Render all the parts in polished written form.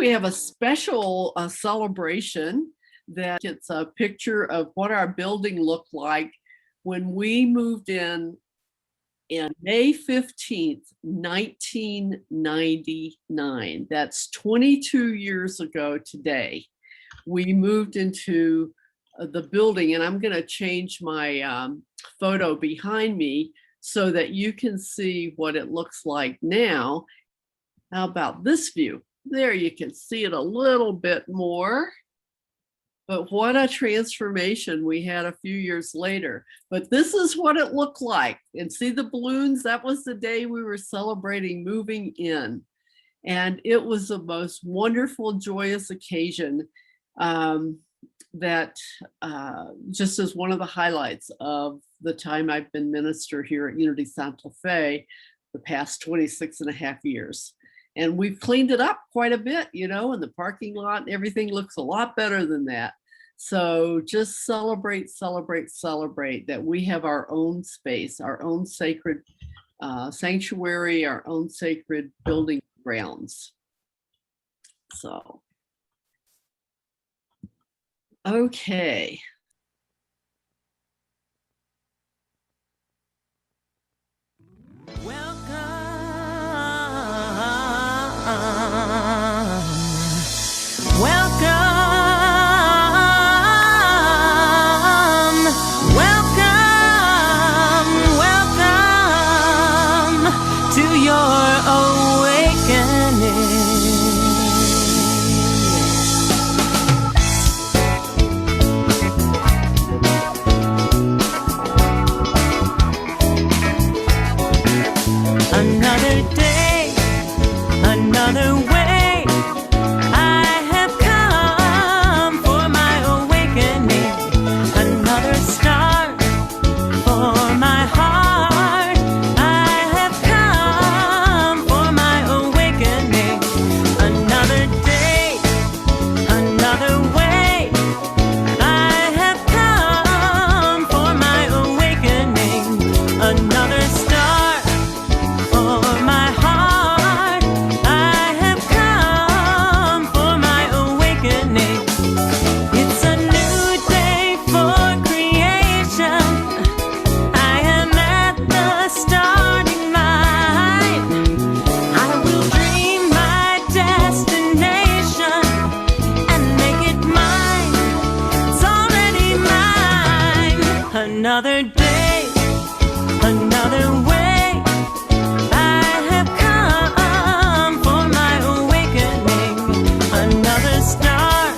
we have a special celebration that it's a picture of what our building looked like when we moved in May 15th, 1999. That's 22 years ago today. We moved into the building, and I'm going to change my photo behind me so that you can see what it looks like now. How about this view? There, you can see it a little bit more. But what a transformation we had a few years later. But this is what it looked like. And see the balloons? That was the day we were celebrating moving in. And it was the most wonderful, joyous occasion that just as one of the highlights of the time I've been minister here at Unity Santa Fe, the past 26 and a half years. And we've cleaned it up quite a bit, you know, and the parking lot and everything looks a lot better than that. So just celebrate, celebrate, celebrate that we have our own space, our own sacred sanctuary, our own sacred building grounds. So, okay. Another day, another way. I have come for my awakening. Another star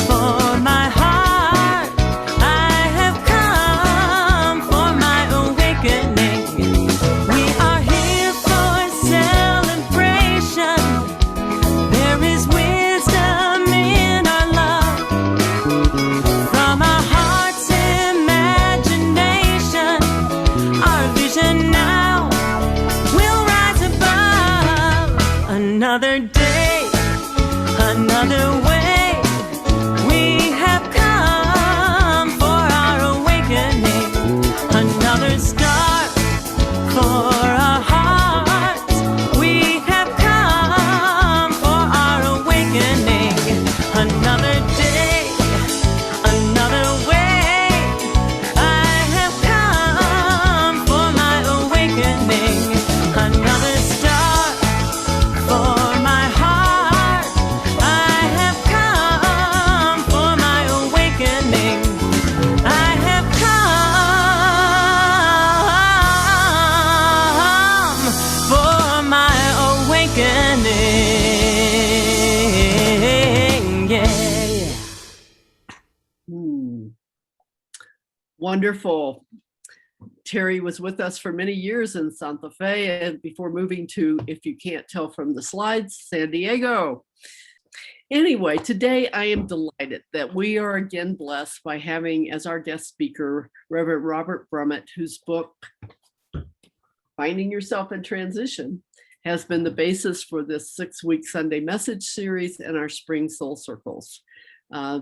for my heart. I have come for my awakening. We are here for celebration. There is wisdom in our love. From our hearts imagination, our vision now will rise above. Another day, another way. We have come for our awakening. Another star for our hearts. We have come for our awakening. Another day, another way. I have come for my awakening. Another star for my heart. I have come for my awakening. I have come for my awakening. Yeah. Wonderful. Terry was with us for many years in Santa Fe and before moving to, if you can't tell from the slides, San Diego. Anyway, today I am delighted that we are again blessed by having as our guest speaker, Rev Robert Brumet, whose book, Finding Yourself in Transition, has been the basis for this 6-week Sunday message series and our spring soul circles.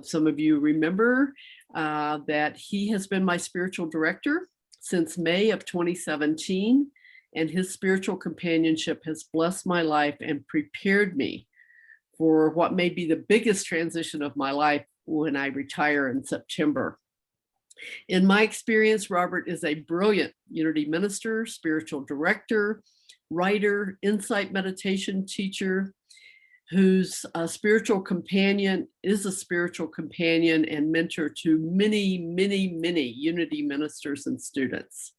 Some of you remember that he has been my spiritual director since May of 2017, and his spiritual companionship has blessed my life and prepared me for what may be the biggest transition of my life when I retire in September. In my experience, Robert is a brilliant Unity minister, spiritual director, writer, insight meditation teacher, whose spiritual companion is a spiritual companion and mentor to many, many, many Unity ministers and students.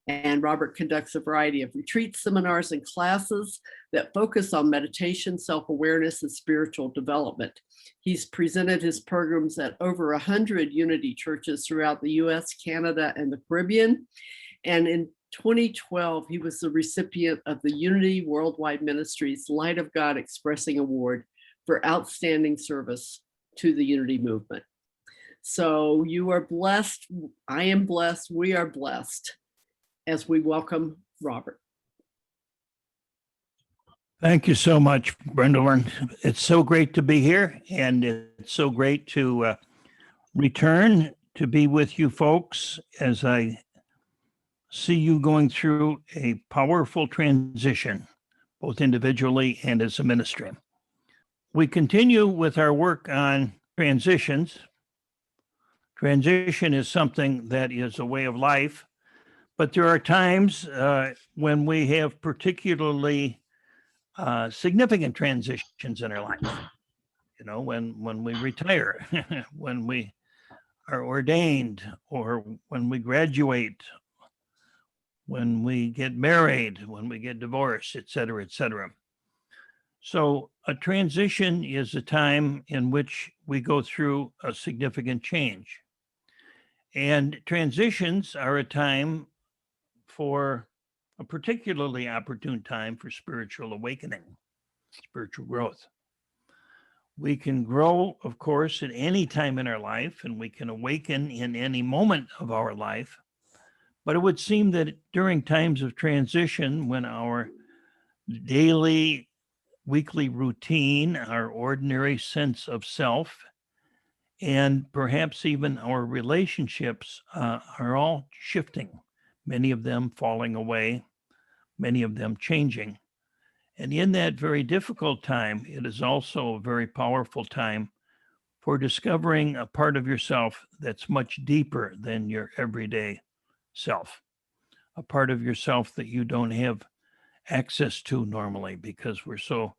And Robert conducts a variety of retreats, seminars, and classes that focus on meditation, self-awareness, and spiritual development. He's presented his programs at over 100 Unity churches throughout the US, Canada, and the Caribbean. And in 2012, he was the recipient of the Unity Worldwide Ministries Light of God Expressing Award for outstanding service to the Unity movement. So you are blessed, I am blessed, we are blessed as we welcome Robert. Thank you so much, Brenda. It's so great to be here, and it's so great to return to be with you folks as I see you going through a powerful transition, both individually and as a ministry. We continue with our work on transitions. Transition is something that is a way of life, but there are times when we have particularly significant transitions in our life. You know, when we retire, when we are ordained, or when we graduate, when we get married, when we get divorced, et cetera, et cetera. So a transition is a time in which we go through a significant change. And transitions are a time for a particularly opportune time for spiritual awakening, spiritual growth. We can grow, of course, at any time in our life, and we can awaken in any moment of our life. But it would seem that during times of transition, when our daily, weekly routine, our ordinary sense of self, and perhaps even our relationships are all shifting, many of them falling away, many of them changing. And in that very difficult time, it is also a very powerful time for discovering a part of yourself that's much deeper than your everyday self, a part of yourself that you don't have access to normally because we're so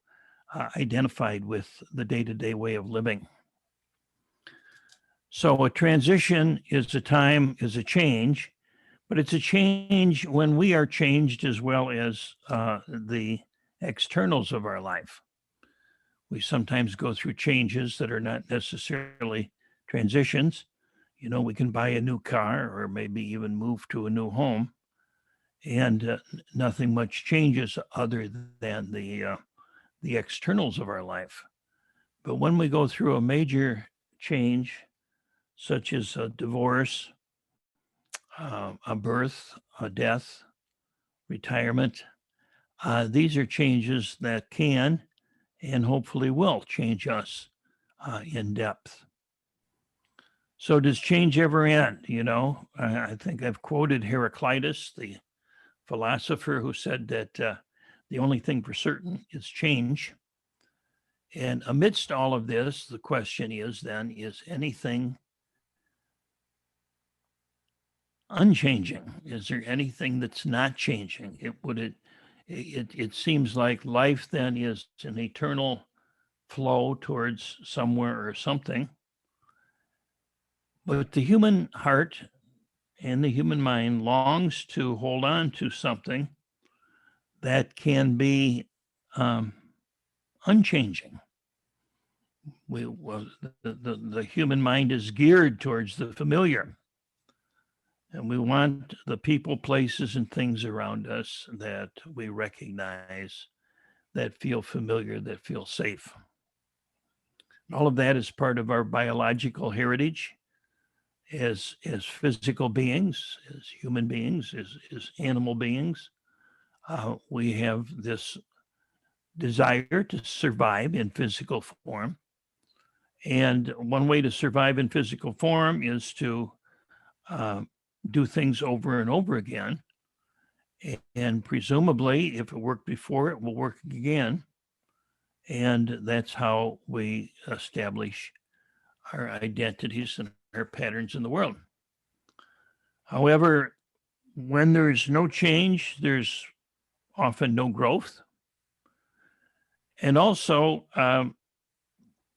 identified with the day-to-day way of living. So a transition is a time, is a change, but it's a change when we are changed as well as the externals of our life. We sometimes go through changes that are not necessarily transitions. You know, we can buy a new car or maybe even move to a new home, and nothing much changes other than the externals of our life. But when we go through a major change, such as a divorce, a birth, a death, retirement, these are changes that can and hopefully will change us in depth. So does change ever end? You know, I think I've quoted Heraclitus, the philosopher, who said that the only thing for certain is change. And amidst all of this, the question is then, is anything unchanging? Is there anything that's not changing? It seems like life then is an eternal flow towards somewhere or something. But the human heart and the human mind longs to hold on to something that can be unchanging. The human mind is geared towards the familiar. And we want the people, places, and things around us that we recognize, that feel familiar, that feel safe. All of that is part of our biological heritage as physical beings, as human beings, as animal beings. We have this desire to survive in physical form. And one way to survive in physical form is to do things over and over again. And presumably, if it worked before, it will work again. And that's how we establish our identities and our patterns in the world. However, when there's no change, there's often no growth. And also,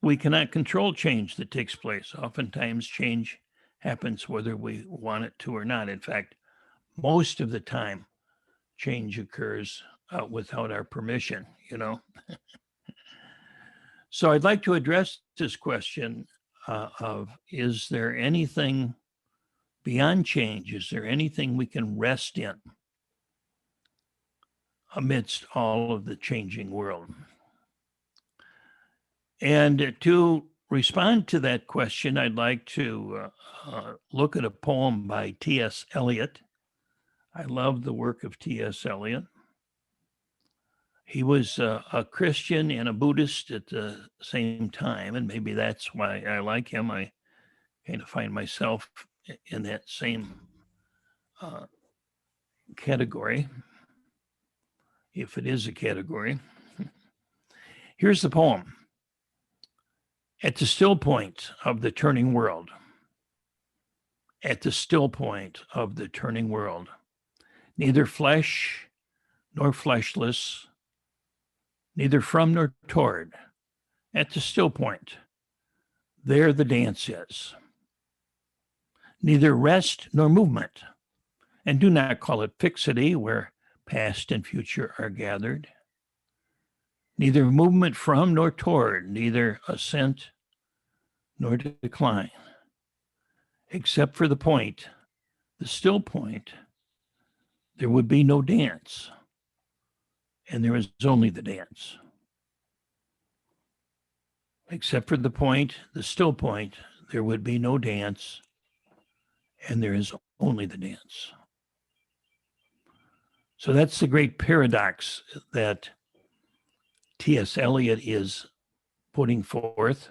we cannot control change that takes place. Oftentimes, change happens whether we want it to or not. In fact, most of the time, change occurs without our permission, you know. So I'd like to address this question of, is there anything beyond change? Is there anything we can rest in amidst all of the changing world? And to respond to that question, I'd like to look at a poem by T.S. Eliot. I love the work of T.S. Eliot. He was a Christian and a Buddhist at the same time, and maybe that's why I like him. I kind of find myself in that same category, if it is a category. Here's the poem. At the still point of the turning world, at the still point of the turning world, neither flesh nor fleshless, neither from nor toward, at the still point, there the dance is. Neither rest nor movement, and do not call it fixity where past and future are gathered. Neither movement from nor toward, neither ascent nor decline, except for the point, the still point, there would be no dance, and there is only the dance. Except for the point, the still point, there would be no dance, and there is only the dance. So that's the great paradox that T.S. Eliot is putting forth,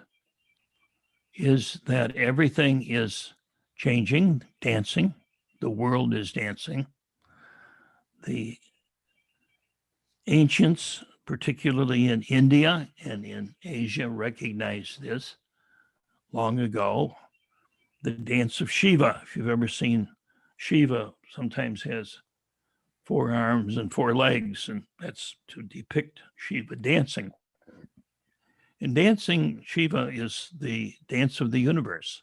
is that everything is changing, dancing. The world is dancing. The ancients, particularly in India and in Asia, recognized this long ago. The Dance of Shiva, if you've ever seen Shiva, sometimes has 4 arms and 4 legs, and that's to depict Shiva dancing. And dancing, Shiva is the dance of the universe.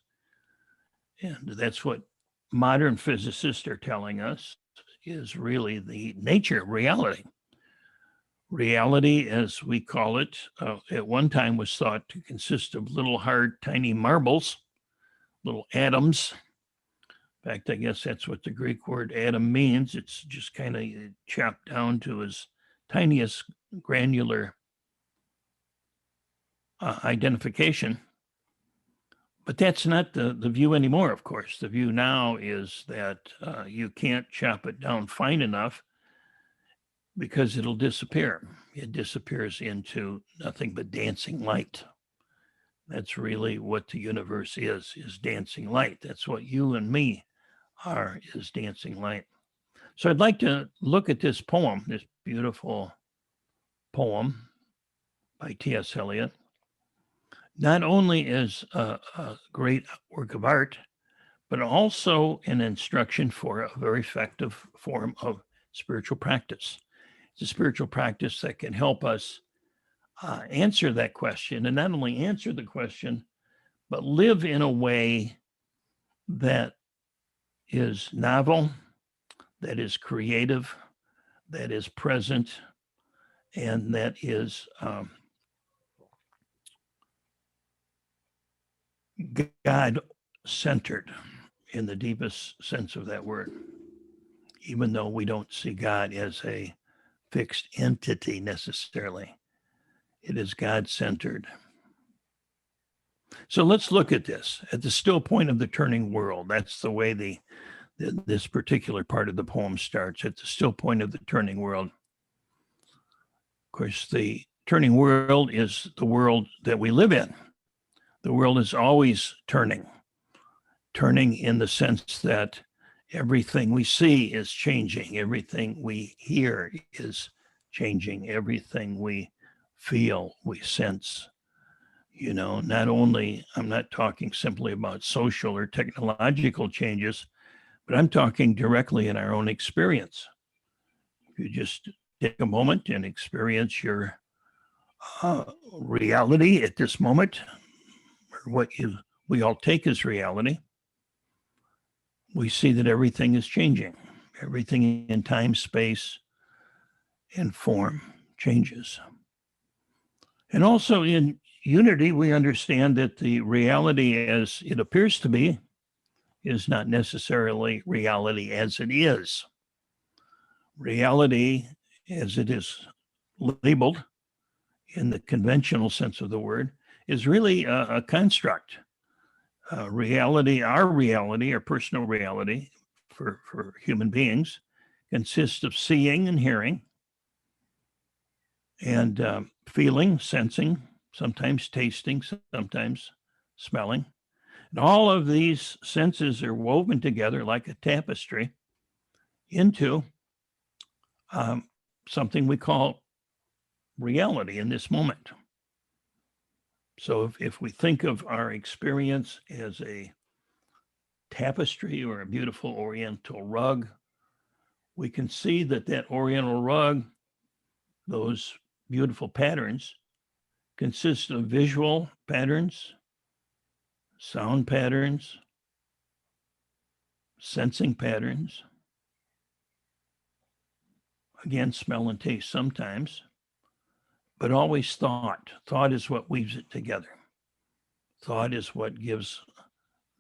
And that's what modern physicists are telling us is really the nature of reality. Reality, as we call it, at one time was thought to consist of little hard, tiny marbles, little atoms. In fact, I guess that's what the Greek word atom means. It's just kind of chopped down to its tiniest granular identification. But that's not the view anymore, of course. The view now is that you can't chop it down fine enough because it'll disappear. It disappears into nothing but dancing light. That's really what the universe is dancing light. That's what you and me are, is dancing light. So I'd like to look at this poem, this beautiful poem by T.S. Eliot, not only as a great work of art, but also an instruction for a very effective form of spiritual practice. It's a spiritual practice that can help us answer that question, and not only answer the question, but live in a way that is novel, that is creative, that is present, and that is God-centered in the deepest sense of that word, even though we don't see God as a fixed entity necessarily. It is God-centered. So let's look at this. At the still point of the turning world, that's the way this particular part of the poem starts, at the still point of the turning world. Of course, the turning world is the world that we live in. The world is always turning in the sense that everything we see is changing. Everything we hear is changing. Everything we feel, we sense. Not only, I'm not talking simply about social or technological changes, but I'm talking directly in our own experience. You just take a moment and experience your reality at this moment, or what we all take as reality. We see that everything is changing. Everything in time, space, and form changes. And also in unity, we understand that the reality as it appears to be is not necessarily reality as it is. Reality as it is labeled in the conventional sense of the word is really a construct. Reality, our personal reality for human beings consists of seeing and hearing and feeling, sensing, sometimes tasting, sometimes smelling. And all of these senses are woven together like a tapestry into something we call reality in this moment. So if we think of our experience as a tapestry or a beautiful oriental rug, we can see that oriental rug, those beautiful patterns, consist of visual patterns, sound patterns, sensing patterns, again, smell and taste sometimes, but always thought. Thought is what weaves it together. Thought is what gives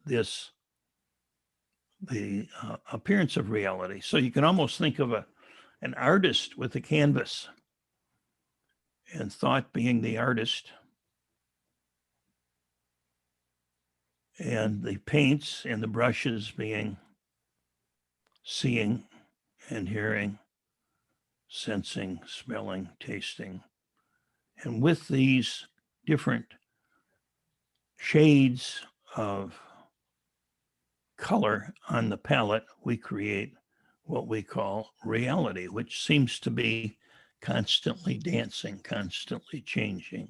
this the appearance of reality. So you can almost think of an artist with a canvas, and thought being the artist, and the paints and the brushes being seeing and hearing, sensing, smelling, tasting. And with these different shades of color on the palette, we create what we call reality, which seems to be constantly dancing, constantly changing.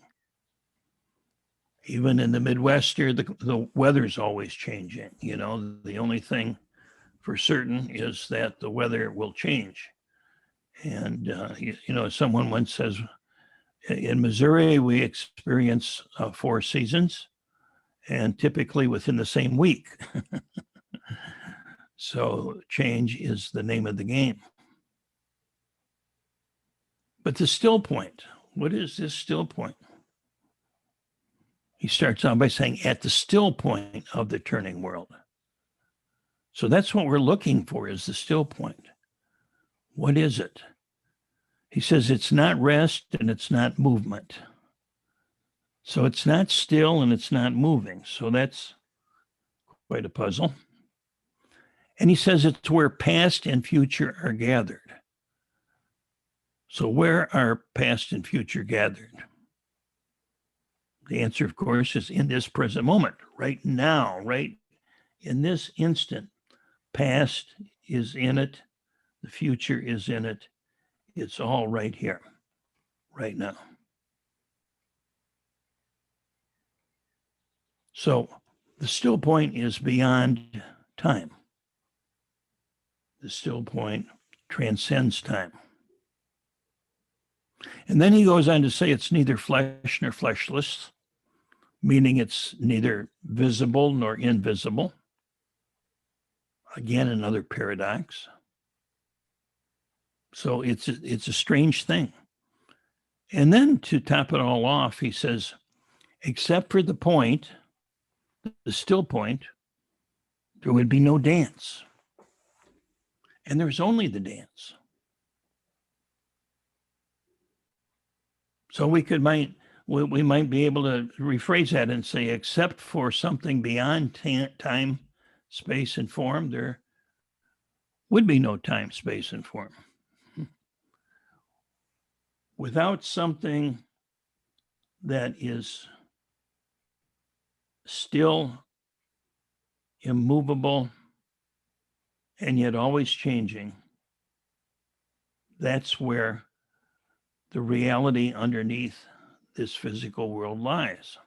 Even in the Midwest here, the weather's always changing. The only thing for certain is that the weather will change. And, someone once says, in Missouri, we experience 4 seasons, and typically within the same week. So change is the name of the game. But the still point, what is this still point? He starts out by saying, at the still point of the turning world. So that's what we're looking for, is the still point. What is it? He says it's not rest and it's not movement. So it's not still and it's not moving. So that's quite a puzzle. And he says it's where past and future are gathered. So where are past and future gathered? The answer, of course, is in this present moment, right now, right in this instant. Past is in it. The future is in it. It's all right here, right now. So the still point is beyond time. The still point transcends time. And then he goes on to say it's neither flesh nor fleshless, meaning it's neither visible nor invisible. Again, another paradox. So it's a strange thing. And then to top it all off, he says, except for the point, the still point, there would be no dance. And there's only the dance. So we might be able to rephrase that and say, except for something beyond time, space, and form, there would be no time, space, and form. Without something that is still immovable and yet always changing, that's where the reality underneath this physical world lies.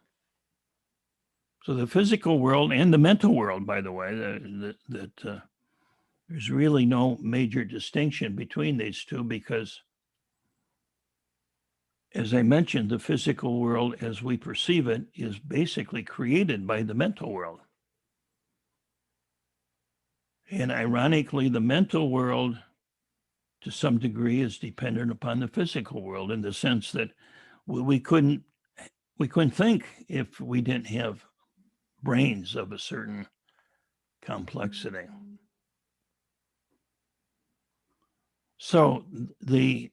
So the physical world and the mental world, by the way, there's really no major distinction between these two, because, as I mentioned, the physical world as we perceive it is basically created by the mental world. And ironically, the mental world, to some degree, is dependent upon the physical world, in the sense that we couldn't think if we didn't have brains of a certain complexity. So the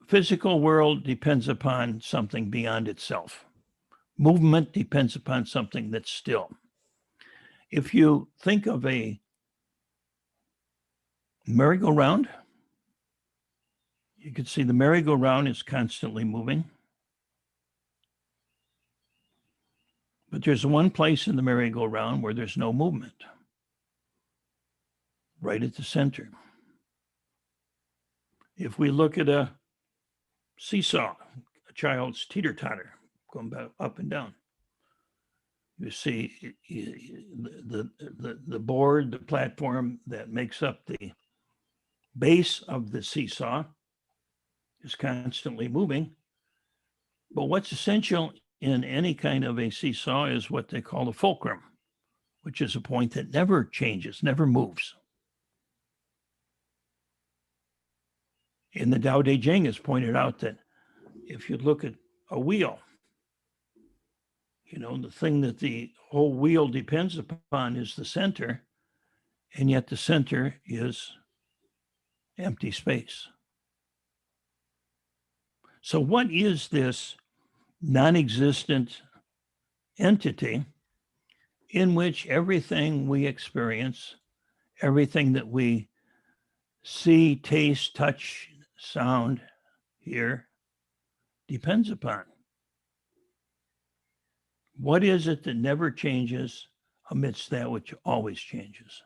physical world depends upon something beyond itself. Movement depends upon something that's still. If you think of a merry-go-round, you can see the merry-go-round is constantly moving. But there's one place in the merry-go-round where there's no movement, right at the center. If we look at a seesaw, a child's teeter-totter, going back up and down, you see the board, the platform that makes up the base of the seesaw is constantly moving. But what's essential in any kind of a seesaw is what they call the fulcrum, which is a point that never changes, never moves. In the Tao Te Ching, it's pointed out that if you look at a wheel, the thing that the whole wheel depends upon is the center, and yet the center is empty space. So what is this non-existent entity in which everything we experience, everything that we see, taste, touch, sound, hear, depends upon? What is it that never changes amidst that which always changes?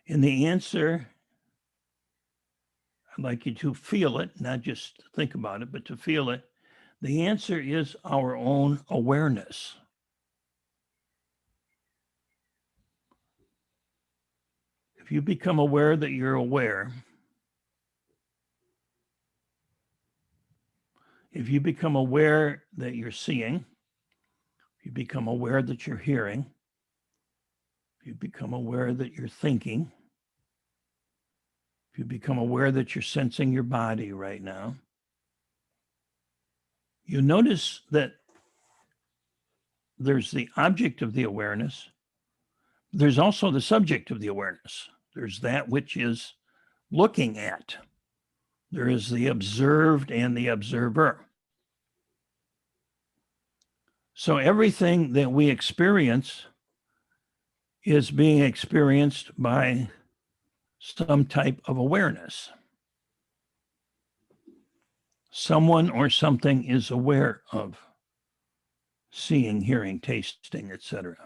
And the answer, I'd like you to feel it, not just think about it, but to feel it. The answer is our own awareness. If you become aware that you're aware, if you become aware that you're seeing, if you become aware that you're hearing, if you become aware that you're thinking, if you become aware that you're sensing your body right now, you notice that there's the object of the awareness. There's also the subject of the awareness. There's that which is looking at. There is the observed and the observer. So everything that we experience is being experienced by some type of awareness. Someone or something is aware of seeing, hearing, tasting, etc.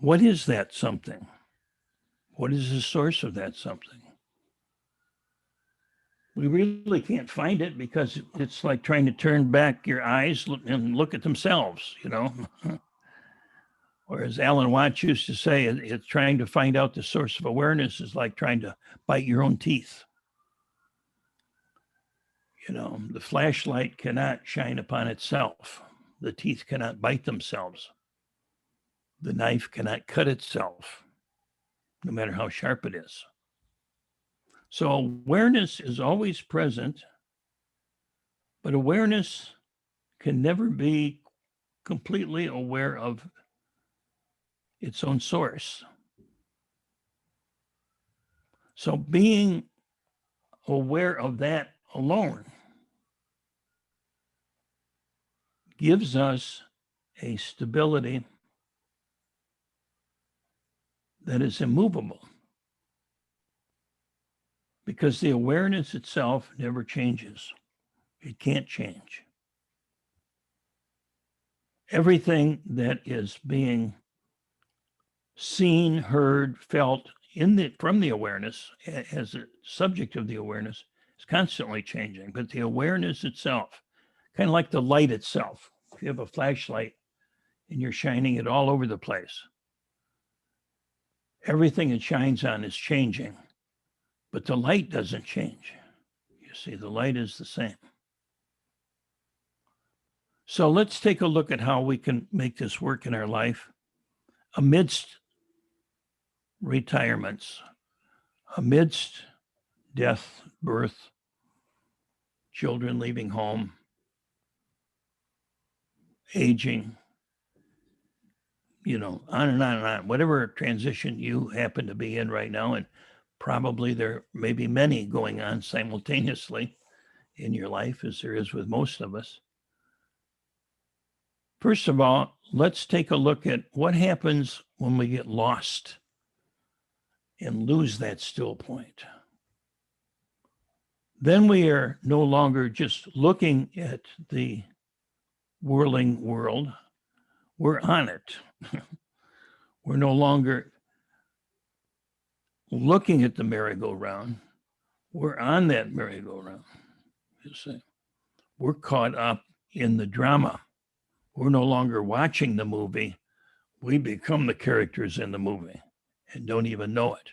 What is that something? What is the source of that something? We really can't find it, because it's like trying to turn back your eyes and look at themselves, Or as Alan Watts used to say, it's trying to find out the source of awareness is like trying to bite your own teeth. The flashlight cannot shine upon itself. The teeth cannot bite themselves. The knife cannot cut itself, no matter how sharp it is. So awareness is always present, but awareness can never be completely aware of its own source. So being aware of that alone gives us a stability that is immovable, because the awareness itself never changes. It can't change. Everything that is being seen, heard, felt from the awareness as a subject of the awareness is constantly changing, but the awareness itself kind of like the light itself. If you have a flashlight and you're shining it all over the place, everything it shines on is changing, but the light doesn't change. You see, the light is the same. So let's take a look at how we can make this work in our life amidst retirements, amidst death, birth, children leaving home, aging, on and on and on. Whatever transition you happen to be in right now, and probably there may be many going on simultaneously in your life, as there is with most of us. First of all, let's take a look at what happens when we get lost and lose that still point. Then we are no longer just looking at the whirling world, we're on it. We're no longer looking at the merry-go-round, we're on that merry-go-round. You see, we're caught up in the drama. We're no longer watching the movie. We become the characters in the movie and don't even know it.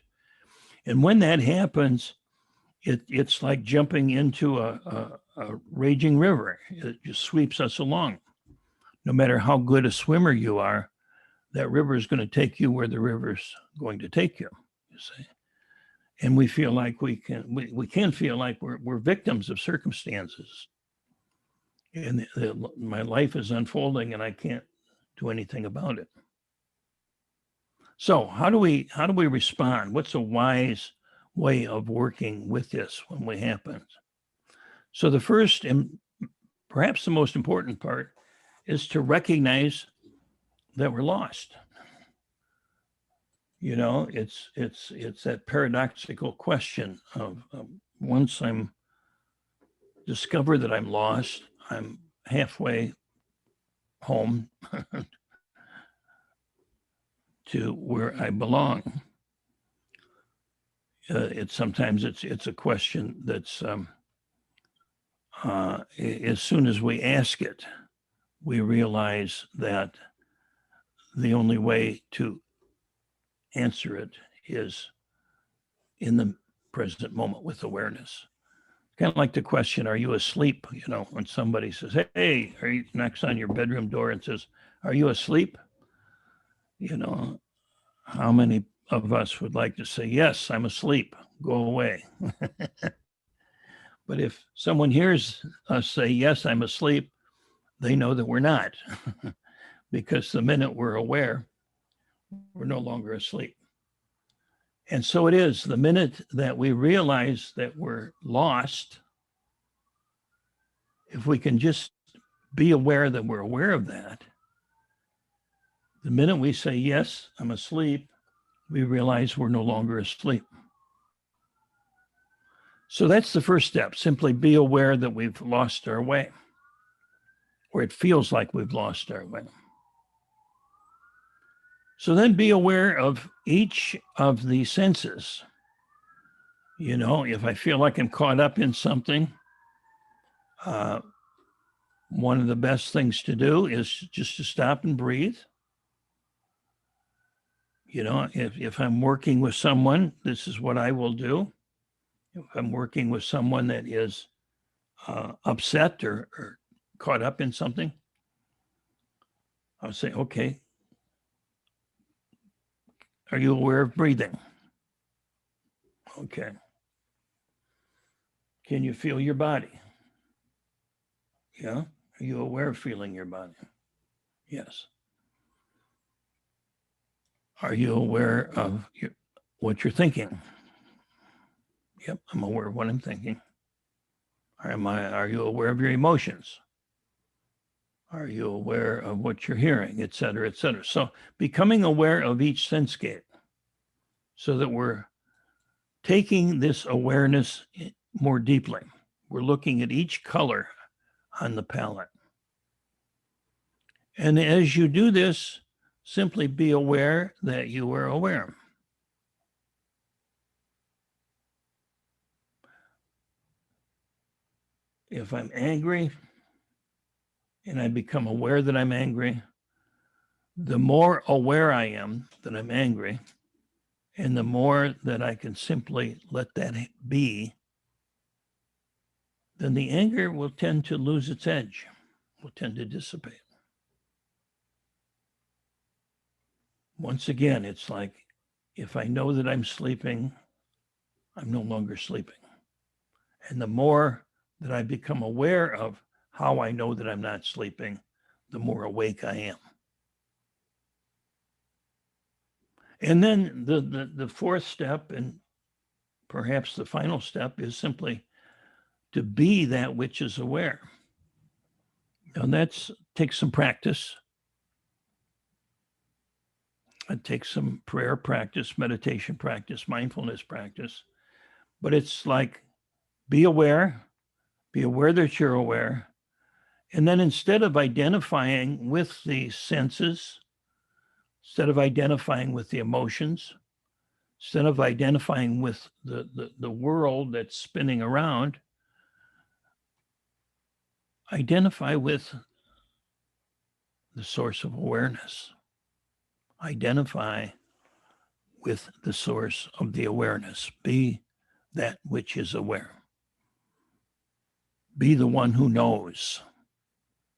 And when that happens, it's like jumping into a raging river. It just sweeps us along. No matter how good a swimmer you are, that river is going to take you where the river's going to take you, you see. And we feel like we can feel like we're victims of circumstances. And my life is unfolding and I can't do anything about it. So how do we respond? What's a wise way of working with this when it happens? So the first and perhaps the most important part is to recognize that we're lost. It's that paradoxical question of once I'm discover that I'm lost, I'm halfway home to where I belong. Sometimes it's a question that's as soon as we ask it, we realize that the only way to answer it is in the present moment with awareness. Kind of like the question, are you asleep? When somebody says, hey, knocks on your bedroom door and says, are you asleep? How many of us would like to say, yes, I'm asleep, go away. But if someone hears us say, yes, I'm asleep, they know that we're not. Because the minute we're aware, we're no longer asleep. And so it is, the minute that we realize that we're lost, if we can just be aware that we're aware of that, the minute we say, yes, I'm asleep, we realize we're no longer asleep. So that's the first step, simply be aware that we've lost our way, or it feels like we've lost our way. So then be aware of each of the senses. If I feel like I'm caught up in something, one of the best things to do is just to stop and breathe. If I'm working with someone, this is what I will do. If I'm working with someone that is upset or caught up in something, I'll say, okay, are you aware of breathing? Okay. Can you feel your body? Yeah. Are you aware of feeling your body? Yes. Are you aware of what you're thinking? Yep, I'm aware of what I'm thinking. Are you aware of your emotions? Are you aware of what you're hearing, et cetera, et cetera? So becoming aware of each sense gate so that we're taking this awareness more deeply. We're looking at each color on the palette. And as you do this, simply be aware that you are aware. If I'm angry, and I become aware that I'm angry, the more aware I am that I'm angry, and the more that I can simply let that be, then the anger will tend to lose its edge, will tend to dissipate. Once again, it's like if I know that I'm sleeping, I'm no longer sleeping. And the more that I become aware of how I know that I'm not sleeping, the more awake I am. And then the fourth step, and perhaps the final step, is simply to be that which is aware. And that takes some practice. It takes some prayer practice, meditation practice, mindfulness practice. But it's like, be aware that you're aware. And then instead of identifying with the senses, instead of identifying with the emotions, instead of identifying with the world that's spinning around, identify with the source of awareness. Identify with the source of the awareness. Be that which is aware. Be the one who knows.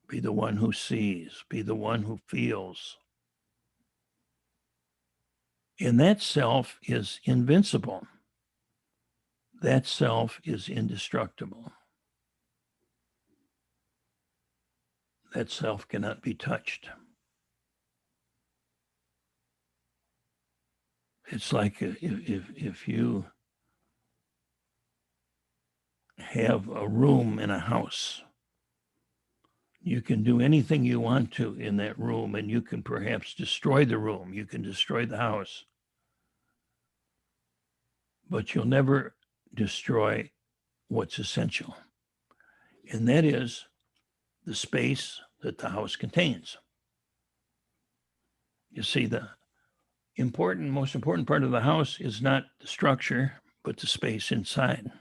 Be the one who sees. Be the one who feels. And that self is invincible. That self is indestructible. That self cannot be touched. It's like if you have a room in a house, you can do anything you want to in that room, and you can perhaps destroy the room. You can destroy the house. But you'll never destroy what's essential. And that is the space that the house contains. You see, the most important part of the house is not the structure, but the space inside.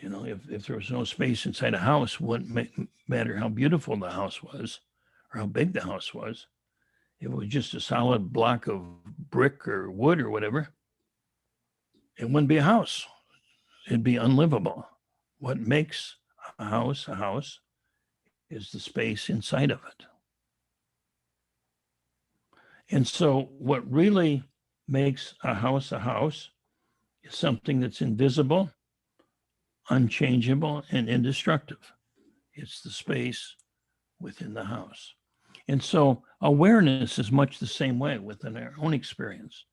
You know, if there was no space inside a house, it wouldn't matter how beautiful the house was or how big the house was. If it was just a solid block of brick or wood or whatever, it wouldn't be a house. It'd be unlivable. What makes a house is the space inside of it. And so what really makes a house is something that's invisible, unchangeable, and indestructible. It's the space within the house. And so awareness is much the same way within our own experience.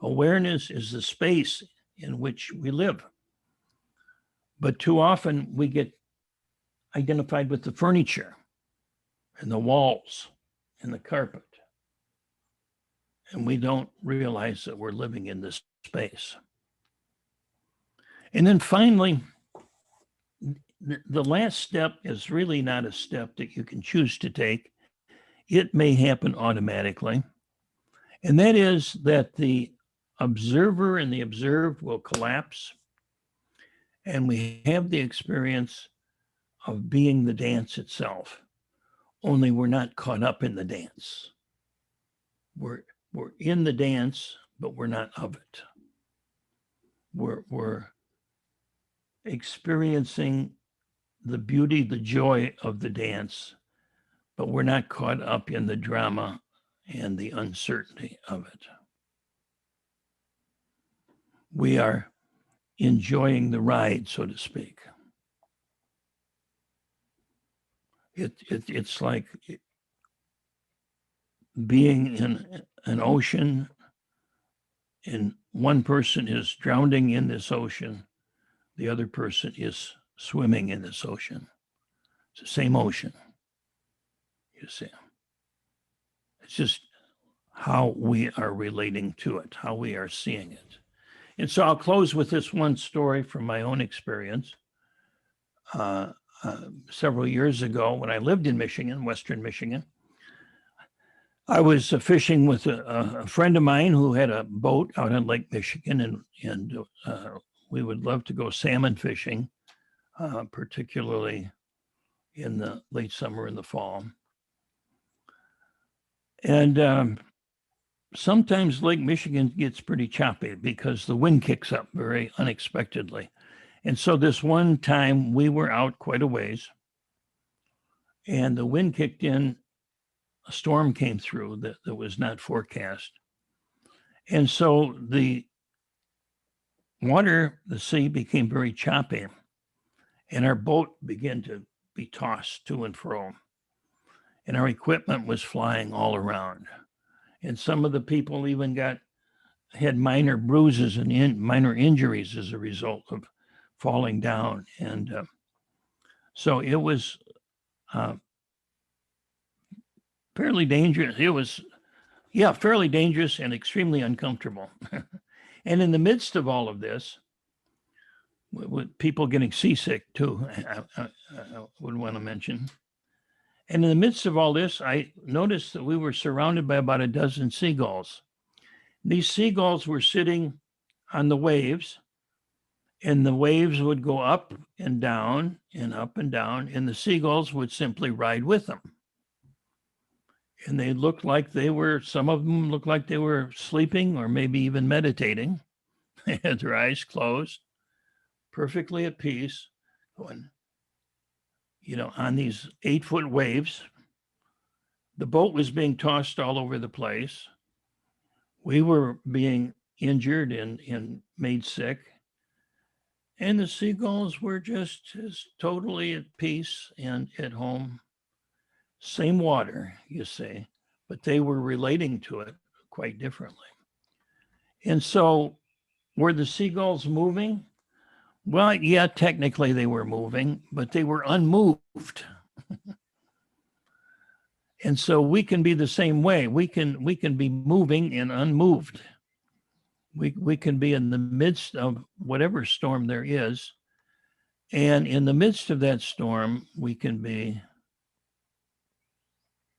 Awareness is the space in which we live. But too often we get identified with the furniture and the walls and the carpet. And we don't realize that we're living in this space. And then finally, the last step is really not a step that you can choose to take. It may happen automatically. And that is that the observer and the observed will collapse. And we have the experience of being the dance itself. Only we're not caught up in the dance. We're in the dance, but we're not of it. We're experiencing the beauty, the joy of the dance, but we're not caught up in the drama and the uncertainty of it. We are enjoying the ride, so to speak. It's like being in an ocean, and one person is drowning in this ocean, the other person is swimming in this ocean. It's the same ocean, you see. It's just how we are relating to it, how we are seeing it. And so I'll close with this one story from my own experience. Several years ago, when I lived in Michigan, Western Michigan, I was fishing with a friend of mine who had a boat out on Lake Michigan, and we would love to go salmon fishing, particularly in the late summer and the fall. And sometimes Lake Michigan gets pretty choppy because the wind kicks up very unexpectedly. And so this one time we were out quite a ways and the wind kicked in, a storm came through that was not forecast. And so the water, the sea became very choppy and our boat began to be tossed to and fro. And our equipment was flying all around. And some of the people even had minor bruises and minor injuries as a result of falling down. And so it was fairly dangerous. It was, fairly dangerous and extremely uncomfortable. And in the midst of all of this, with people getting seasick too, I would want to mention. And in the midst of all this, I noticed that we were surrounded by about a dozen seagulls. These seagulls were sitting on the waves, and the waves would go up and down and up and down, and the seagulls would simply ride with them. And they looked like some of them looked like they were sleeping or maybe even meditating. They had their eyes closed, perfectly at peace, going, on these 8-foot waves. The boat was being tossed all over the place. We were being injured and made sick. And the seagulls were just as totally at peace and at home. Same water, you see, but they were relating to it quite differently. And so were the seagulls moving? Well, yeah, technically they were moving, but they were unmoved. And so we can be the same way. We can be moving and unmoved. We can be in the midst of whatever storm there is. And in the midst of that storm, we can be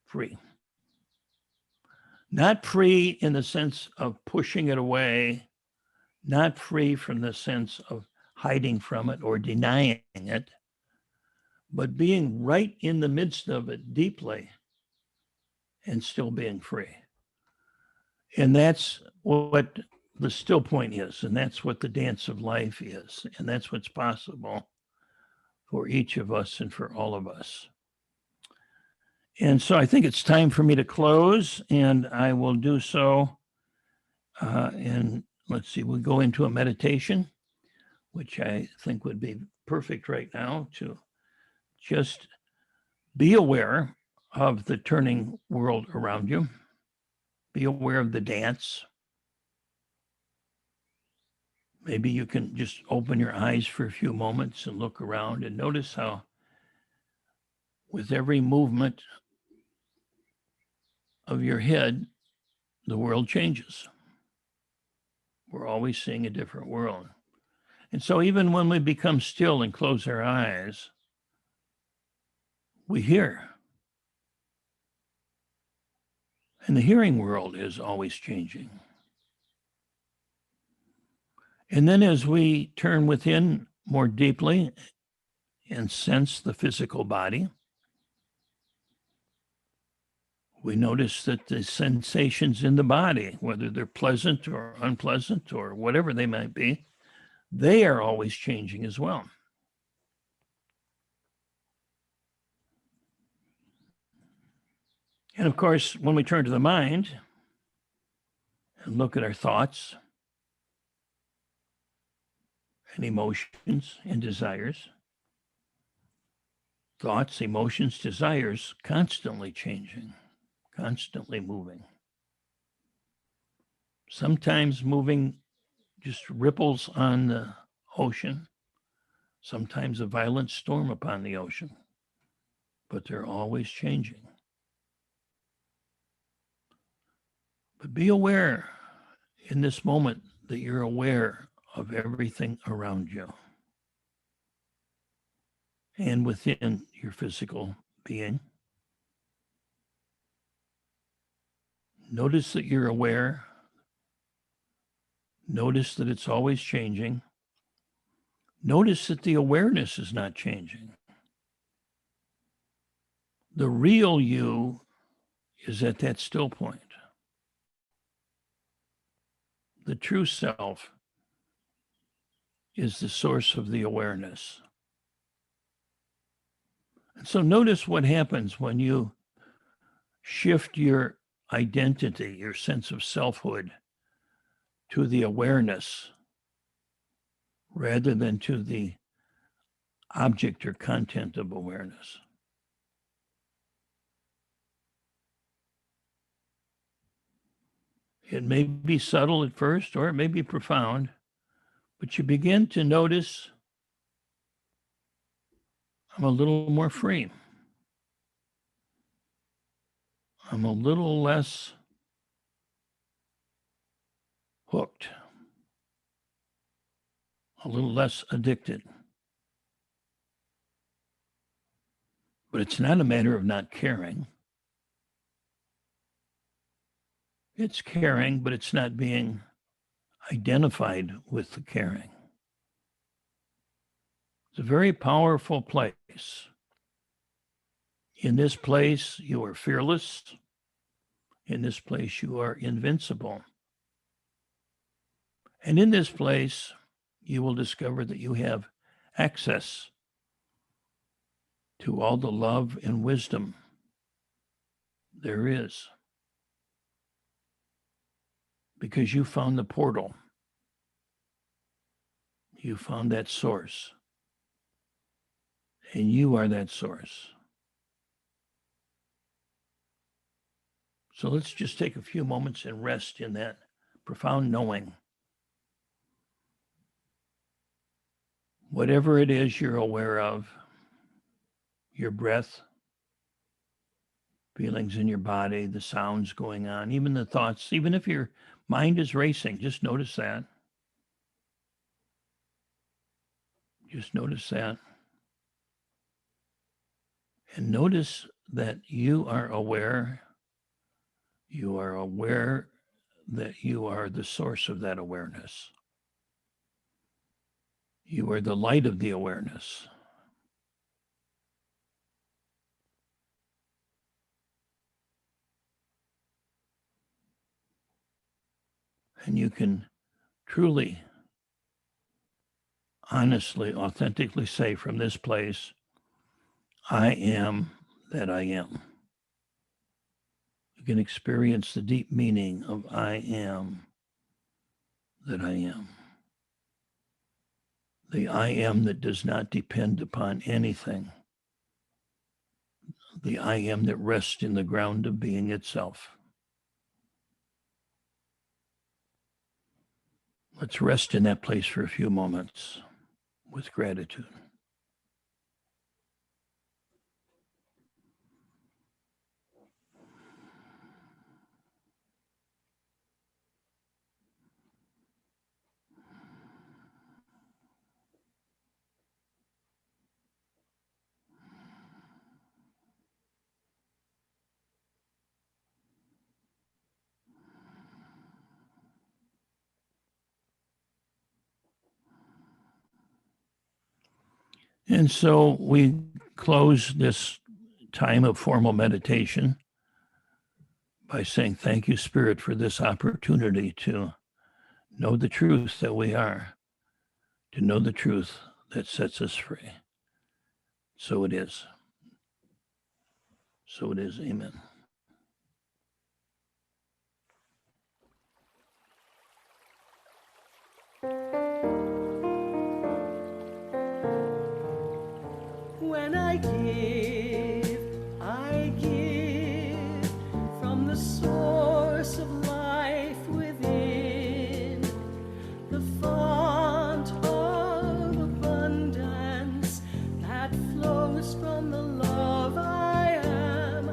free. Not free in the sense of pushing it away, not free from the sense of hiding from it or denying it, but being right in the midst of it deeply and still being free. And that's what the still point is, and that's what the dance of life is, and that's what's possible for each of us and for all of us. And so I think it's time for me to close, and I will do so. And let's see, we'll go into a meditation, which I think would be perfect right now to just be aware of the turning world around you. Be aware of the dance. Maybe you can just open your eyes for a few moments and look around and notice how with every movement of your head, the world changes. We're always seeing a different world. And so even when we become still and close our eyes, we hear. And the hearing world is always changing. And then as we turn within more deeply and sense the physical body, we notice that the sensations in the body, whether they're pleasant or unpleasant or whatever they might be, they are always changing as well. And of course, when we turn to the mind and look at our thoughts and emotions and desires, thoughts, emotions, desires constantly changing, constantly moving. Sometimes moving just ripples on the ocean, sometimes a violent storm upon the ocean, but they're always changing. But be aware in this moment that you're aware of everything around you and within your physical being. Notice that you're aware. Notice that it's always changing. Notice that the awareness is not changing. The real you is at that still point. The true self is the source of the awareness. And so notice what happens when you shift your identity, your sense of selfhood, to the awareness rather than to the object or content of awareness. It may be subtle at first, or it may be profound, but you begin to notice I'm a little more free. I'm a little less hooked, a little less addicted. But it's not a matter of not caring. It's caring, but it's not being identified with the caring. It's a very powerful place. In this place, you are fearless. In this place, you are invincible. And in this place, you will discover that you have access to all the love and wisdom there is. Because you found the portal. You found that source. And you are that source. So let's just take a few moments and rest in that profound knowing. Whatever it is you're aware of, your breath, feelings in your body, the sounds going on, even the thoughts, even if your mind is racing, just notice that. Just notice that. And notice that you are aware. You are aware that you are the source of that awareness. You are the light of the awareness. And you can truly, honestly, authentically say from this place, I am that I am. You can experience the deep meaning of I am that I am. The I am that does not depend upon anything. The I am that rests in the ground of being itself. Let's rest in that place for a few moments with gratitude. And so we close this time of formal meditation by saying, thank you, Spirit, for this opportunity to know the truth that we are, to know the truth that sets us free. So it is. So it is. Amen. When I give from the source of life within, the font of abundance that flows from the love I am.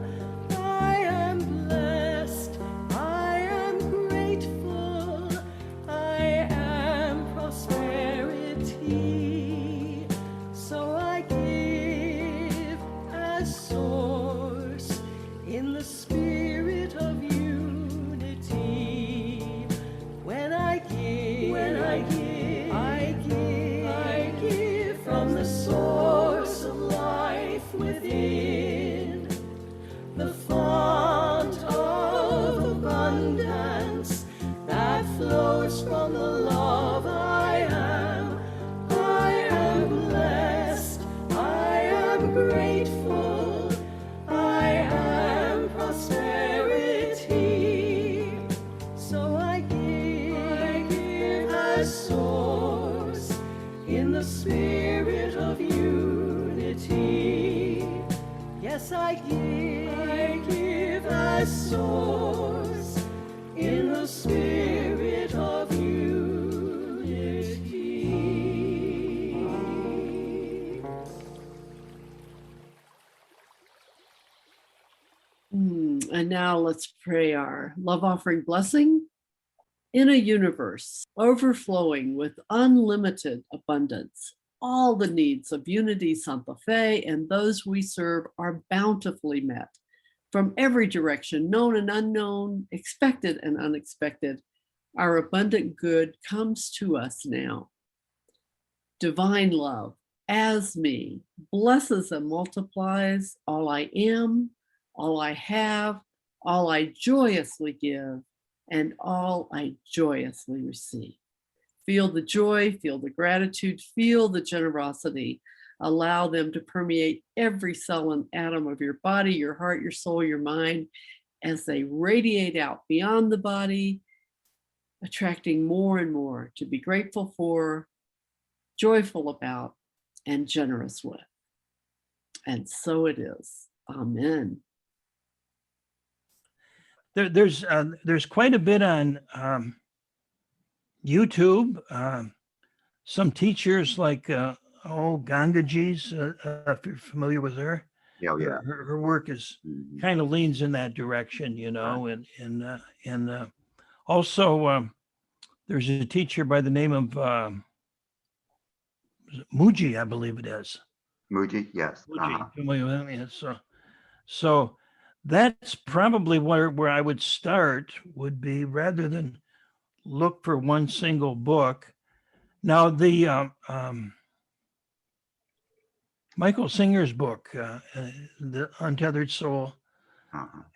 my source in the spirit of unity. And now let's pray our love offering blessing. In a universe overflowing with unlimited abundance, all the needs of Unity Santa Fe and those we serve are bountifully met. From every direction, known and unknown, expected and unexpected, our abundant good comes to us now. Divine love, as me, blesses and multiplies all I am, all I have, all I joyously give, and all I joyously receive. Feel the joy, feel the gratitude, feel the generosity. Allow them to permeate every cell and atom of your body, your heart, your soul, your mind, as they radiate out beyond the body, attracting more and more to be grateful for, joyful about, and generous with. And so it is. Amen. There's quite a bit on YouTube. Some teachers like Gangaji's, if you're familiar with her. Yeah, yeah. Her work is kind of leans in that direction, you know, and also there's a teacher by the name of Muji, I believe it is. Muji, yes. Muji, familiar with him? Yeah, so that's probably where I would start, would be, rather than look for one single book. Now the Michael Singer's book, The Untethered Soul,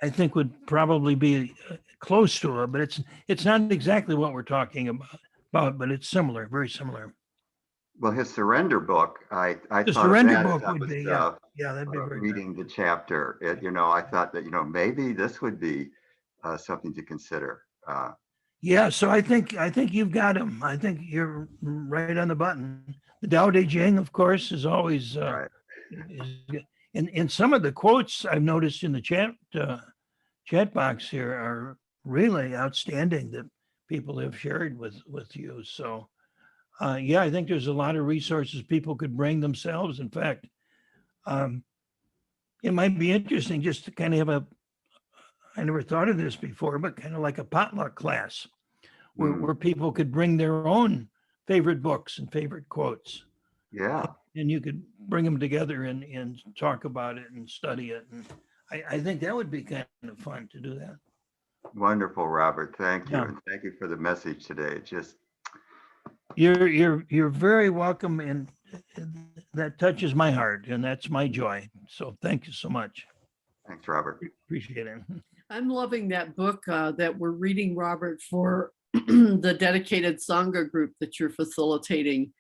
I think would probably be close to it, but it's not exactly what we're talking about, but it's similar, very similar. Well, his surrender book, I The thought surrender of that book as I would was, be, yeah, that'd be very good. reading the chapter. I thought that, maybe this would be something to consider. Yeah, so I think you've got him. I think you're right on the button. The Tao Te Ching, of course, is always Right. and some of the quotes I've noticed in the chat box here are really outstanding that people have shared with you. So yeah, I think there's a lot of resources people could bring themselves. In fact, it might be interesting just to kind of have I never thought of this before, but kind of like a potluck class where people could bring their own favorite books and favorite quotes. Yeah. And you could bring them together and talk about it and study it. And I think that would be kind of fun to do that. Wonderful, Robert. Thank you. Yeah. And thank you for the message today. You're very welcome, and that touches my heart, and that's my joy. So thank you so much. Thanks, Robert. Appreciate it. I'm loving that book that we're reading, Robert, for the dedicated Sangha group that you're facilitating,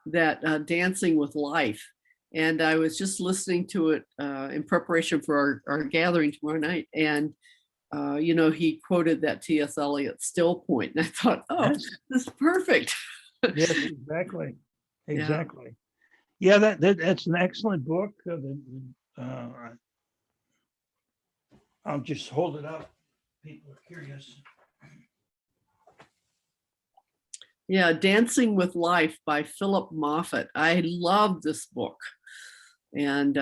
that Dancing with Life. And I was just listening to it in preparation for our gathering tomorrow night. And, he quoted that T.S. Eliot still point. And I thought, this is perfect. Yes, exactly. Exactly. Yeah, that's an excellent book. I'll just hold it up. People are curious. Yeah, Dancing with Life by Philip Moffat. I love this book. And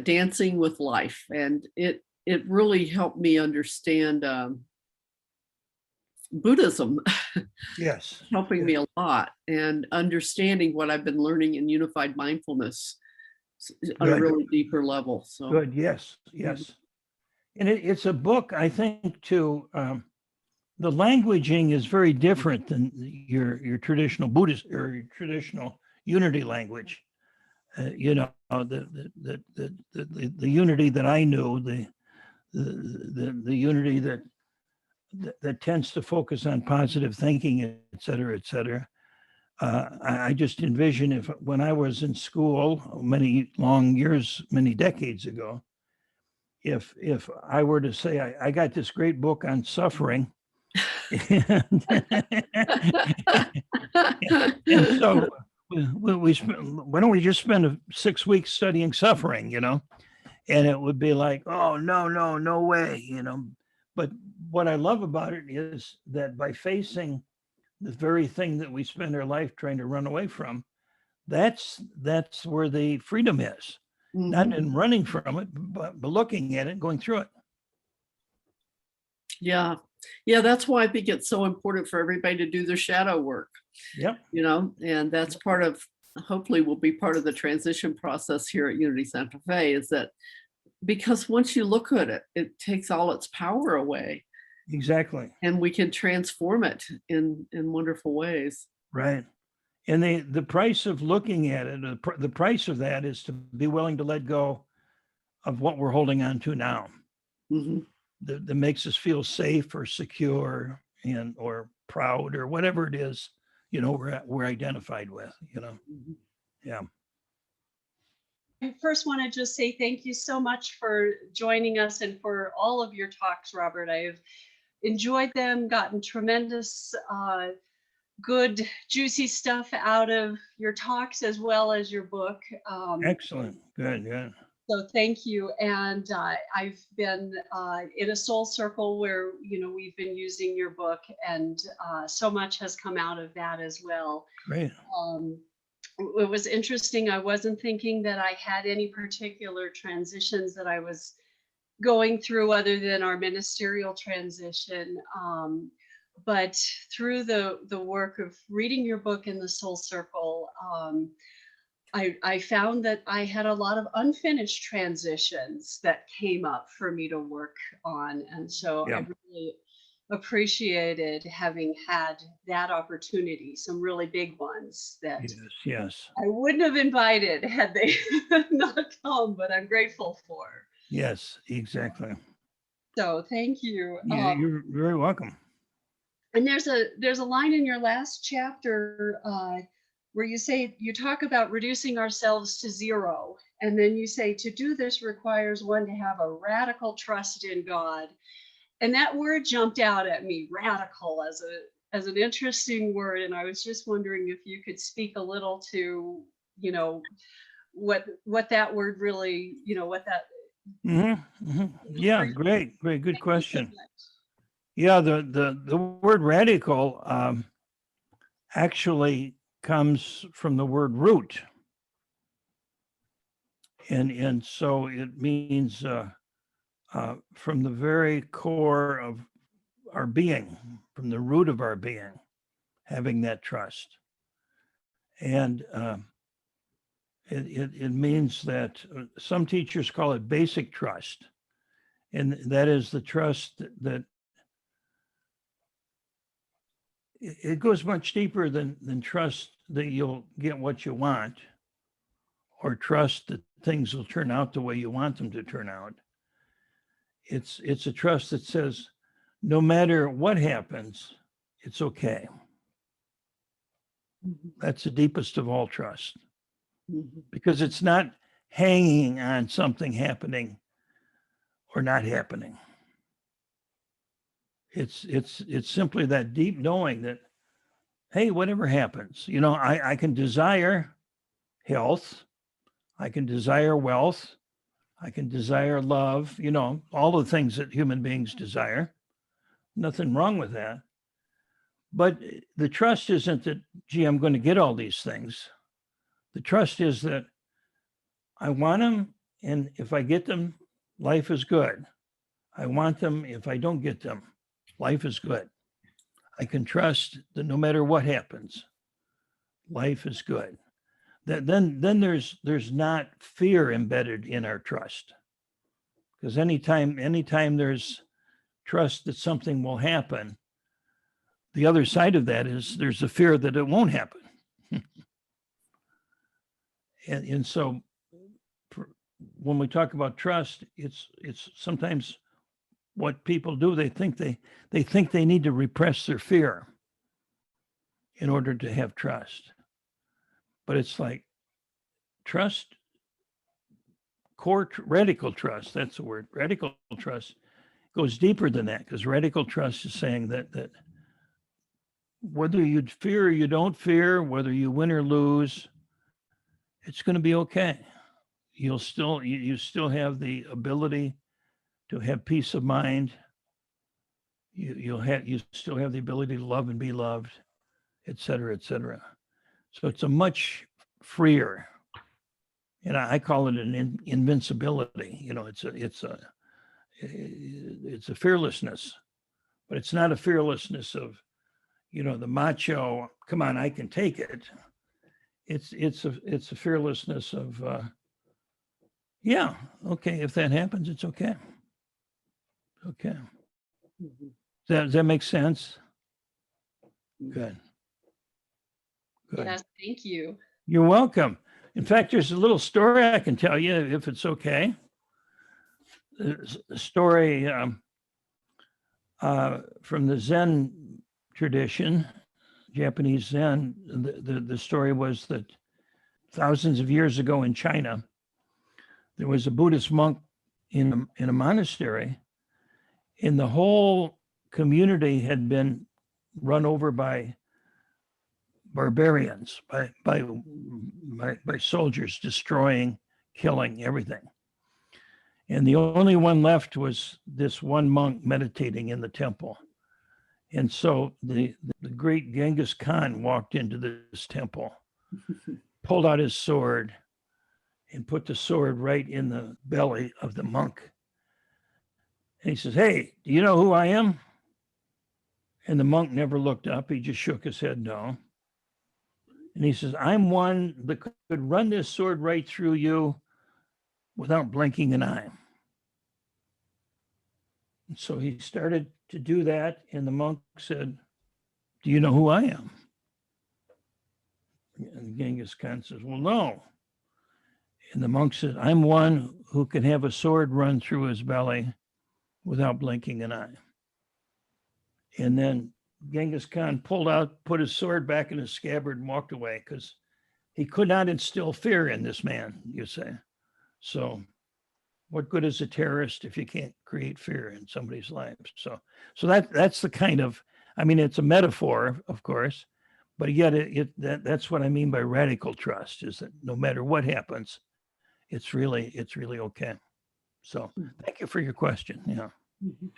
Dancing with Life. And it really helped me understand Buddhism. Yes. Helping me a lot, and understanding what I've been learning in unified mindfulness on a really deeper level. So good. Yes. And it's a book, I think, too. The languaging is very different than your traditional Buddhist or your traditional unity language. The unity that I knew, the unity that tends to focus on positive thinking, et cetera, et cetera. I just envision when I was in school many long years, many decades ago, if I were to say, I got this great book on suffering, and so why don't we just spend 6 weeks studying suffering, and it would be like, oh, no, no, no way, But what I love about it is that by facing the very thing that we spend our life trying to run away from, that's where the freedom is. Not Mhm. in running from it, but looking at it and going through it. Yeah. Yeah, that's why I think it's so important for everybody to do their shadow work, Yep. and that's part of, hopefully will be part of the transition process here at Unity Santa Fe, is that because once you look at it, it takes all its power away Exactly. and we can transform it in wonderful ways. Right. And the price of looking at it, the price of that is to be willing to let go of what we're holding on to now. Mhm. That makes us feel safe or secure or proud or whatever it is, we're identified with, Mhm. Yeah. I first want to just say thank you so much for joining us and for all of your talks, Robert. I have enjoyed them, gotten tremendous good, juicy stuff out of your talks as well as your book. Excellent. Good. Yeah. So thank you. And I've been in a soul circle where, we've been using your book, and so much has come out of that as well. Great. It was interesting. I wasn't thinking that I had any particular transitions that I was going through other than our ministerial transition. But through the work of reading your book in the soul circle, I found that I had a lot of unfinished transitions that came up for me to work on. And so Yeah. I really appreciated having had that opportunity, some really big ones that Yes. I wouldn't have invited had they not come, but I'm grateful for. Yes, exactly. So thank you. You're very welcome. And there's a line in your last chapter where you talk about reducing ourselves to zero, and then you say to do this requires one to have a radical trust in God. And that word jumped out at me, radical, as an interesting word. And I was just wondering if you could speak a little to, what that word really, what that. Yeah, great, good question. Yeah, the word radical actually comes from the word root, and so it means from the very core of our being, from the root of our being, having that trust, and it means that some teachers call it basic trust, and that is the trust that it goes much deeper than trust that you'll get what you want, or trust that things will turn out the way you want them to turn out. It's a trust that says, no matter what happens, it's okay. Mhm. That's the deepest of all trust, Mhm. because it's not hanging on something happening or not happening. It's simply that deep knowing that, hey, whatever happens, I can desire health, I can desire wealth, I can desire love, all the things that human beings desire. Nothing wrong with that. But the trust isn't that, gee, I'm going to get all these things. The trust is that I want them, and if I get them, life is good. I want them. If I don't get them, life is good. I can trust that no matter what happens, life is good. That then there's not fear embedded in our trust, because anytime there's trust that something will happen, the other side of that is there's a fear that it won't happen. and so when we talk about trust, it's sometimes what people do. They think they need to repress their fear in order to have trust. But it's like trust, radical trust, that's the word. Radical trust goes deeper than that, because radical trust is saying that whether you fear or you don't fear, whether you win or lose, it's going to be okay. you still have the ability to have peace of mind. You still have the ability to love and be loved, et cetera, et cetera. So it's a much freer, and I call it an invincibility. You know, it's a fearlessness, but it's not a fearlessness of, you know, the macho, come on, I can take it. It's a fearlessness of, yeah, okay, if that happens, it's okay. Okay. Mhm. Does that make sense? Good. Good. Yes, thank you. You're welcome. In fact, there's a little story I can tell you if it's okay. A story from the Zen tradition, Japanese Zen. The story was that thousands of years ago in China, there was a Buddhist monk in a monastery, and the whole community had been run over by barbarians, by soldiers, destroying, killing everything. And the only one left was this one monk meditating in the temple. And so the great Genghis Khan walked into this temple, pulled out his sword, and put the sword right in the belly of the monk. And he says, "Hey, do you know who I am?" And the monk never looked up. He just shook his head no. And he says, "I'm one that could run this sword right through you without blinking an eye." And so he started to do that. And the monk said, "Do you know who I am?" And Genghis Khan says, "Well, no." And the monk said, "I'm one who can have a sword run through his belly without blinking an eye." And then Genghis Khan put his sword back in his scabbard and walked away because he could not instill fear in this man, you say. So what good is a terrorist if you can't create fear in somebody's life? So that's the kind of, I mean, it's a metaphor, of course, but yet that's what I mean by radical trust, is that no matter what happens, it's really okay. So thank you for your question. Yeah. Mhm.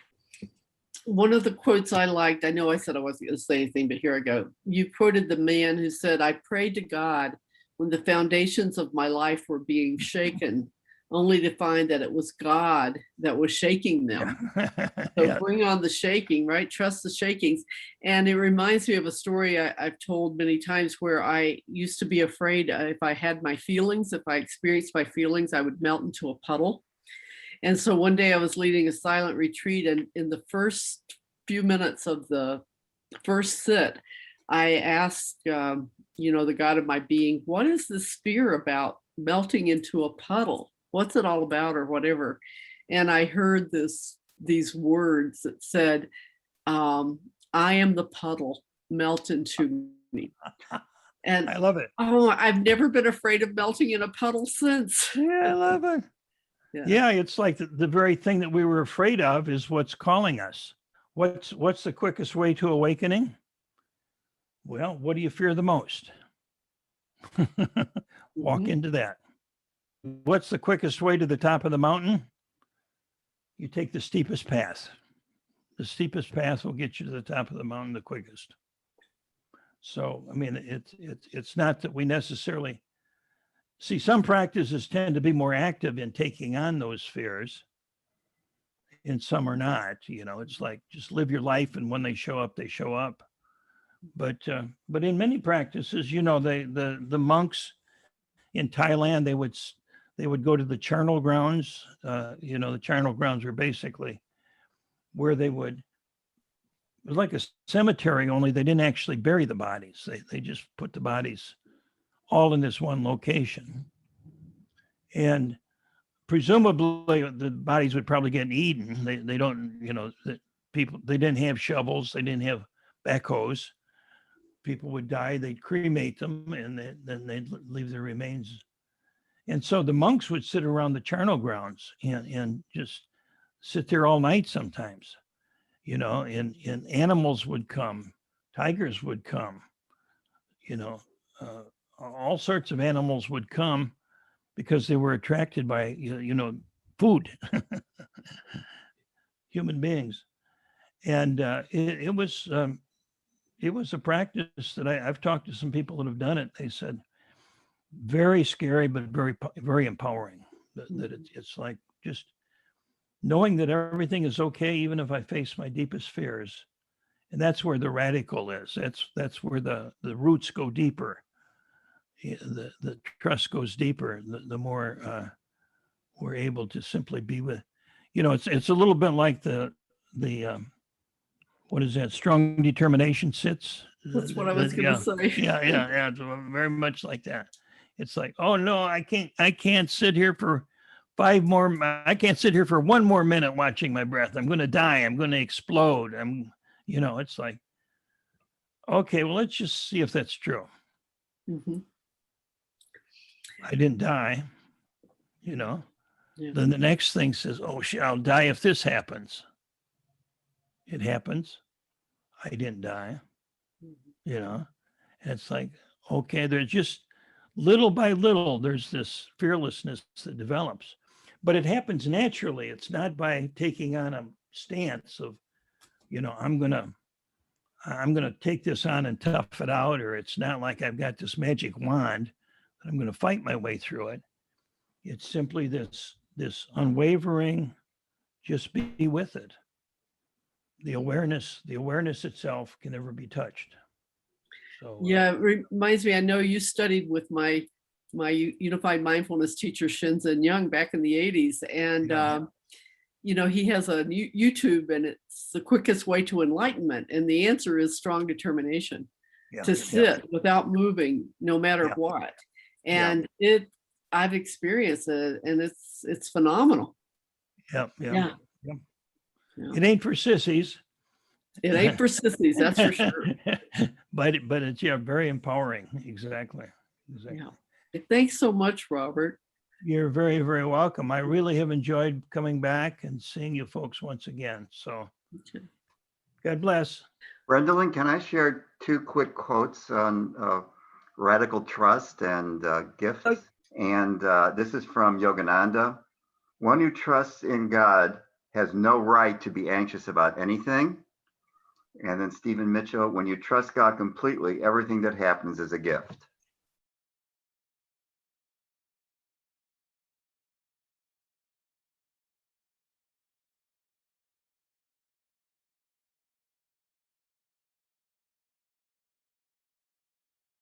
One of the quotes I liked, I know I said I wasn't going to say anything, but here I go. You quoted the man who said, "I prayed to God when the foundations of my life were being shaken, only to find that it was God that was shaking them." So Yeah. bring on the shaking, right? Trust the shakings. And it reminds me of a story I've told many times where I used to be afraid if I had my feelings, if I experienced my feelings, I would melt into a puddle. And so one day I was leading a silent retreat, and in the first few minutes of the first sit, I asked, the God of my being, "What is this fear about melting into a puddle? What's it all about?" or whatever. And I heard these words that said, "I am the puddle, melt into me." And I love it. I've never been afraid of melting in a puddle since. Yeah, I love it. Yeah, it's like the very thing that we were afraid of is what's calling us. What's the quickest way to awakening? Well, what do you fear the most? Walk Mhm. into that. What's the quickest way to the top of the mountain? You take the steepest path. The steepest path will get you to the top of the mountain the quickest. So, I mean, it's not that we necessarily see, some practices tend to be more active in taking on those fears, and some are not. You know, it's like just live your life, and when they show up, they show up. But in many practices, you know, the monks in Thailand, they would go to the charnel grounds. The charnel grounds were basically where it was like a cemetery, only they didn't actually bury the bodies. They just put the bodies all in this one location. And presumably the bodies would probably get eaten. They don't, they didn't have shovels, they didn't have backhoes. People would die, they'd cremate them, and then they'd leave their remains. And so the monks would sit around the charnel grounds and just sit there all night sometimes, and animals would come, tigers would come, all sorts of animals would come because they were attracted by, food, human beings. And it was a practice that I've talked to some people that have done it. They said very scary, but very empowering. That it's like just knowing that everything is okay, even if I face my deepest fears. And that's where the radical is. That's where the roots go deeper. The trust goes deeper. The more we're able to simply be with, it's a little bit like the what is that? Strong determination sits. That's what I was going to say. Yeah. It's very much like that. It's like, oh no, I can't sit here for I can't sit here for 1 more minute watching my breath. I'm going to die. I'm going to explode. It's like, okay, well, let's just see if that's true. Mm-hmm. I didn't die, Yeah. Then the next thing says, oh shit, I'll die if this happens. It happens. I didn't die, and it's like, okay, there's just little by little, there's this fearlessness that develops, but it happens naturally. It's not by taking on a stance of, I'm going to take this on and tough it out, or it's not like I've got this magic wand that I'm going to fight my way through it. It's simply this unwavering, just be with it. The awareness itself can never be touched. So Yeah, it reminds me, I know you studied with my unified mindfulness teacher, Shinzen Young, back in the 80s. And, he has a YouTube, and it's the quickest way to enlightenment. And the answer is strong determination to sit without moving, no matter what. And I've experienced it, and it's phenomenal. Yeah. It ain't for sissies. It ain't for sissies, that's for sure. but it's very empowering. Exactly. Yeah. Thanks so much, Robert. You're very, very welcome. I really have enjoyed coming back and seeing you folks once again. So God bless. Brendan, can I share 2 quick quotes on radical trust and gifts? Okay. And this is from Yogananda. One who trusts in God has no right to be anxious about anything. And then Stephen Mitchell, when you trust God completely, everything that happens is a gift.